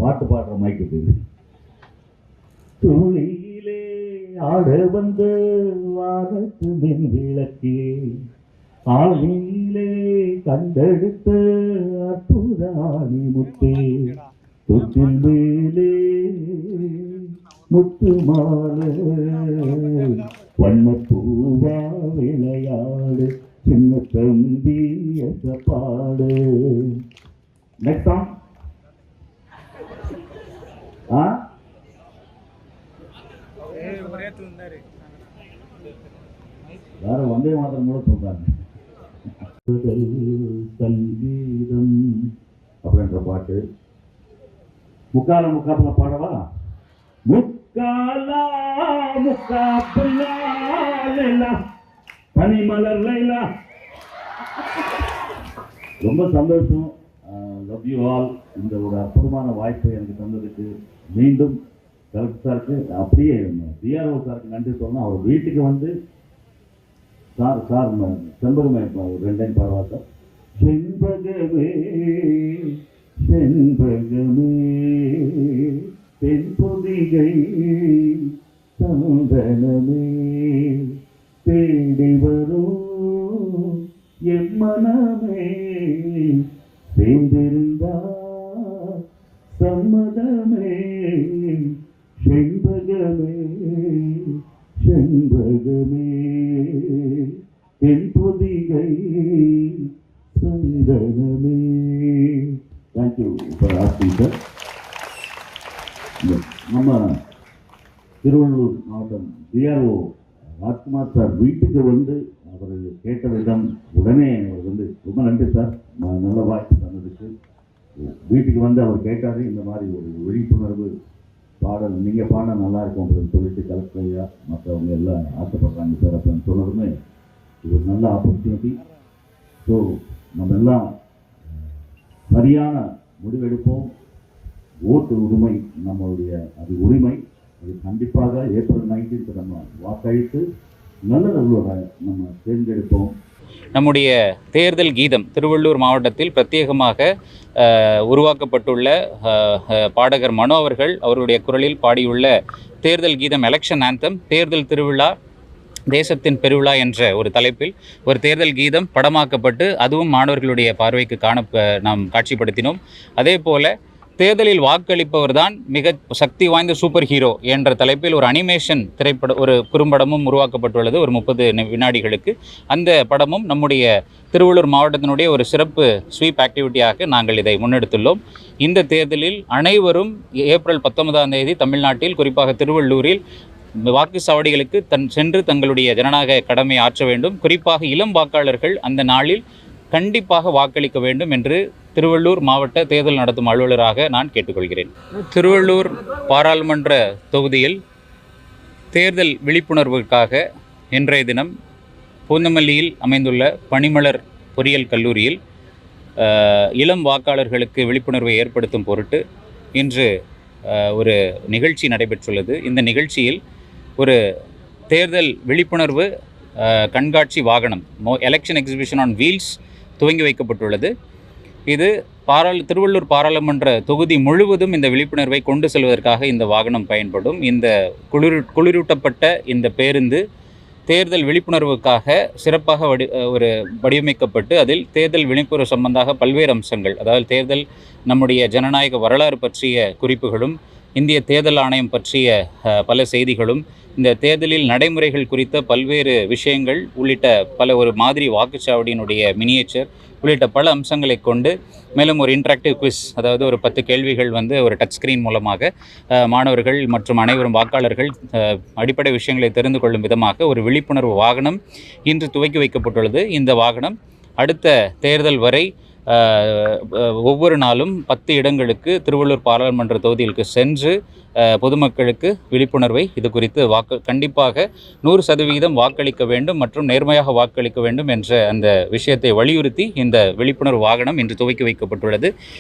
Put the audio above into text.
பாட்டு பாடுற மைக்கு இது. துளியிலே ஆட வந்த வானத்து மின் விளக்கே, ஆழியிலே கண்டெடுத்த அற்புதானி முத்தே, தொட்டில் மேலே முத்து மாலை வண்ணப்பூவா விளையாடு சின்ன தம்பி பாடு. Next song. வேற வந்தே மாத்திரம் கூட சொல்றாங்க. சங்கீதம் அப்படின்ற பாட்டு. முக்கால பாடவா? முக்காலா முக்காப்புலா பனிமலர் லைலா. ரொம்ப சந்தோஷம். Love you all. இந்த ஒரு அற்புதமான வாய்ப்பை எனக்கு தந்ததுக்கு மீண்டும் கலெக்டர் சாருக்கு, அப்படியே டிஆர்ஓ சாருக்கு நன்றி சொல்லணும். அவர் வீட்டுக்கு வந்து சார் செண்பகமே ஒரு 2 டைம் பாடுவா சார். செண்பகமே செண்பகமே தென்பொதிகை சந்தனமே தேடி வரும் என் மனமே சேர்ந்திருந்தா சம்மதமே. செண்பகமே செண்பகமே தென்பொதிகை சந்தனமே. Thank you for asking sir. நம்ம திருவள்ளூர் மாவட்டம் டிஆர்ஓ ராஜ்குமார் சார் வீட்டுக்கு வந்து அவர் கேட்ட விதம் உடனே அவர் வந்து ரொம்ப நன்றி சார், நல்ல வாய்ப்பு தந்ததுக்கு. வீட்டுக்கு வந்து அவர் கேட்டாரு, இந்த மாதிரி ஒரு விழிப்புணர்வு பாடல் நீங்கள் பாட நல்லா இருக்கும் அப்படின்னு சொல்லிட்டு கலெக்டர் ஐயா மற்றவங்க எல்லாம் ஆசைப்படுறாங்க சார் அப்படின்னு சொன்னதுமே இது ஒரு நல்ல ஆப்பர்ச்சுனிட்டி. ஸோ நம்ம எல்லாம் சரியான முடிவெடுப்போம். ஓட்டு உரிமை நம்மளுடைய அது உரிமை. அது கண்டிப்பாக ஏப்ரல் 19 நம்ம வாக்களித்து நல்ல நம்ம தேர்ந்தெடுப்போம். நம்முடைய தேர்தல் கீதம் திருவள்ளூர் மாவட்டத்தில் பிரத்யேகமாக உருவாக்கப்பட்டுள்ள பாடகர் மனோ அவருடைய குரலில் பாடியுள்ள தேர்தல் கீதம் எலெக்ஷன் ஆந்தம், தேர்தல் திருவிழா தேசத்தின் பெருவிழா என்ற ஒரு தலைப்பில் ஒரு தேர்தல் கீதம் படமாக்கப்பட்டு அதுவும் மாணவர்களுடைய பார்வைக்கு நாம் காட்சிப்படுத்தினோம். அதே போல தேர்தலில் வாக்களிப்பவர் தான் மிக சக்தி வாய்ந்த சூப்பர் ஹீரோ என்ற தலைப்பில் ஒரு அனிமேஷன் ஒரு குறும்படமும் உருவாக்கப்பட்டுள்ளது ஒரு 30 வினாடிகளுக்கு. அந்த படமும் நம்முடைய திருவள்ளூர் மாவட்டத்தினுடைய ஒரு சிறப்பு ஸ்வீப் ஆக்டிவிட்டியாக நாங்கள் இதை முன்னெடுத்துள்ளோம். இந்த தேர்தலில் அனைவரும் ஏப்ரல் 19ஆம் தேதி தமிழ்நாட்டில் குறிப்பாக திருவள்ளூரில் வாக்குச்சாவடிகளுக்கு சென்று தங்களுடைய ஜனநாயக கடமை ஆற்ற வேண்டும். குறிப்பாக இளம் வாக்காளர்கள் அந்த நாளில் கண்டிப்பாக வாக்களிக்க வேண்டும் என்று திருவள்ளூர் மாவட்ட தேர்தல் நடத்தும் அலுவலராக நான் கேட்டுக்கொள்கிறேன். திருவள்ளூர் பாராளுமன்ற தொகுதியில் தேர்தல் விழிப்புணர்வுக்காக இன்றைய தினம் பூந்தமல்லியில் அமைந்துள்ள பனிமலர் பொறியியல் கல்லூரியில் இளம் வாக்காளர்களுக்கு விழிப்புணர்வை ஏற்படுத்தும் பொருட்டு இன்று ஒரு நிகழ்ச்சி நடைபெற்றுள்ளது. இந்த நிகழ்ச்சியில் ஒரு தேர்தல் விழிப்புணர்வு கண்காட்சி வாகனம் எலெக்ஷன் எக்ஸிபிஷன் ஆன் வீல்ஸ் துவங்கி வைக்கப்பட்டுள்ளது. இது திருவள்ளூர் பாராளுமன்ற தொகுதி முழுவதும் இந்த விழிப்புணர்வை கொண்டு செல்வதற்காக இந்த வாகனம் பயன்படும். இந்த குளிரூட்டப்பட்ட இந்த பேருந்து தேர்தல் விழிப்புணர்வுக்காக சிறப்பாக வடிவமைக்கப்பட்டு அதில் தேர்தல் விழிப்புணர்வு சம்பந்தமாக பல்வேறு அம்சங்கள், அதாவது தேர்தல் நம்முடைய ஜனநாயக வரலாறு பற்றிய குறிப்புகளும், இந்திய தேர்தல் ஆணையம் பற்றிய பல செய்திகளும், இந்த தேர்தலில் நடைமுறைகள் குறித்த பல்வேறு விஷயங்கள் உள்ளிட்ட ஒரு மாதிரி வாக்குச்சாவடியினுடைய மினியேச்சர் உள்ளிட்ட பல அம்சங்களை கொண்டு, மேலும் ஒரு இன்ட்ராக்டிவ் குவிஸ், அதாவது ஒரு 10 கேள்விகள் ஒரு டச் ஸ்க்ரீன் மூலமாக மாணவர்கள் மற்றும் அனைவரும் வாக்காளர்கள் அடிப்படை விஷயங்களை தெரிந்து கொள்ளும் விதமாக ஒரு விழிப்புணர்வு வாகனம் இன்று துவக்கி வைக்கப்பட்டுள்ளது. இந்த வாகனம் அடுத்த தேர்தல் வரை ஒவ்வொரு நாளும் 10 இடங்களுக்கு திருவள்ளூர் பாராளுமன்ற தொகுதிகளுக்கு சென்று பொதுமக்களுக்கு விழிப்புணர்வை இது குறித்து கண்டிப்பாக 100% வாக்களிக்க வேண்டும் மற்றும் நேர்மையாக வாக்களிக்க வேண்டும் என்ற அந்த விஷயத்தை வலியுறுத்தி இந்த விழிப்புணர்வு வாகனம் இன்று துவக்கி வைக்கப்பட்டுள்ளது.